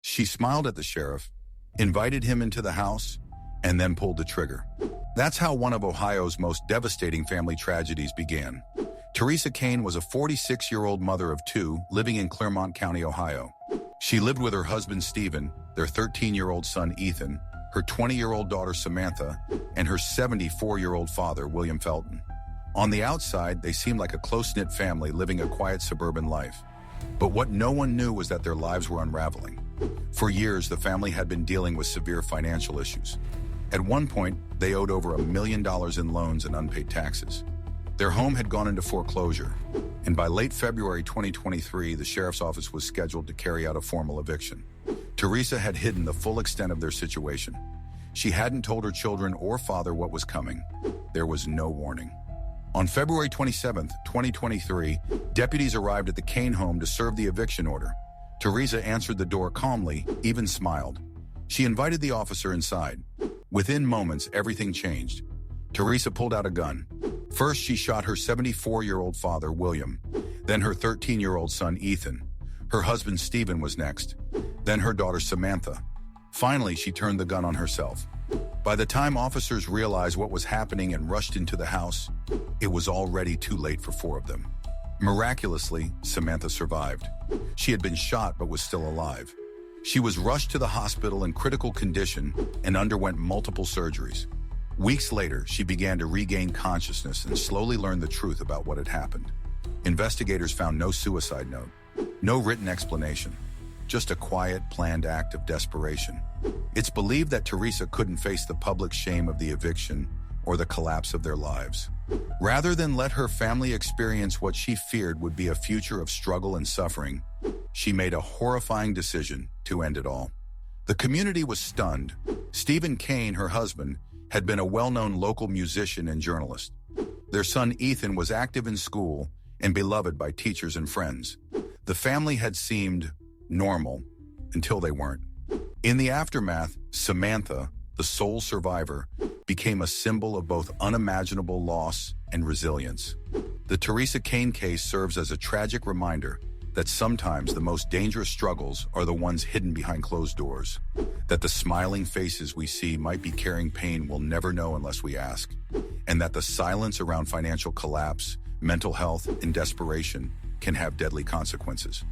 She smiled at the sheriff, invited him into the house, and then pulled the trigger. That's how one of Ohio's most devastating family tragedies began. Theresa Cain was a 46-year-old mother of two living in Clermont County, Ohio. She lived with her husband, Stephen, their 13-year-old son, Ethan, her 20-year-old daughter, Samantha, and her 74-year-old father, William Felton. On the outside, they seemed like a close-knit family living a quiet suburban life. But what no one knew was that their lives were unraveling. For years, the family had been dealing with severe financial issues. At one point, they owed over $1 million in loans and unpaid taxes. Their home had gone into foreclosure, and by late February 2023, the sheriff's office was scheduled to carry out a formal eviction. Theresa had hidden the full extent of their situation. She hadn't told her children or father what was coming. There was no warning. On February 27, 2023, deputies arrived at the Cain home to serve the eviction order. Theresa answered the door calmly, even smiled. She invited the officer inside. Within moments, everything changed. Theresa pulled out a gun. First, she shot her 74-year-old father, William, then her 13-year-old son, Ethan. Her husband, Stephen, was next, then her daughter, Samantha. Finally, she turned the gun on herself. By the time officers realized what was happening and rushed into the house, it was already too late for four of them. Miraculously, Samantha survived. She had been shot but was still alive. She was rushed to the hospital in critical condition and underwent multiple surgeries. Weeks later, she began to regain consciousness and slowly learned the truth about what had happened. Investigators found no suicide note, no written explanation, just a quiet, planned act of desperation. It's believed that Theresa couldn't face the public shame of the eviction or the collapse of their lives. Rather than let her family experience what she feared would be a future of struggle and suffering, she made a horrifying decision to end it all. The community was stunned. Stephen Cain, her husband, had been a well-known local musician and journalist. Their son Ethan was active in school and beloved by teachers and friends. The family had seemed normal until they weren't. In the aftermath, Samantha, the sole survivor, became a symbol of both unimaginable loss and resilience. The Theresa Cain case serves as a tragic reminder that sometimes the most dangerous struggles are the ones hidden behind closed doors, that the smiling faces we see might be carrying pain we'll never know unless we ask, and that the silence around financial collapse, mental health, and desperation can have deadly consequences.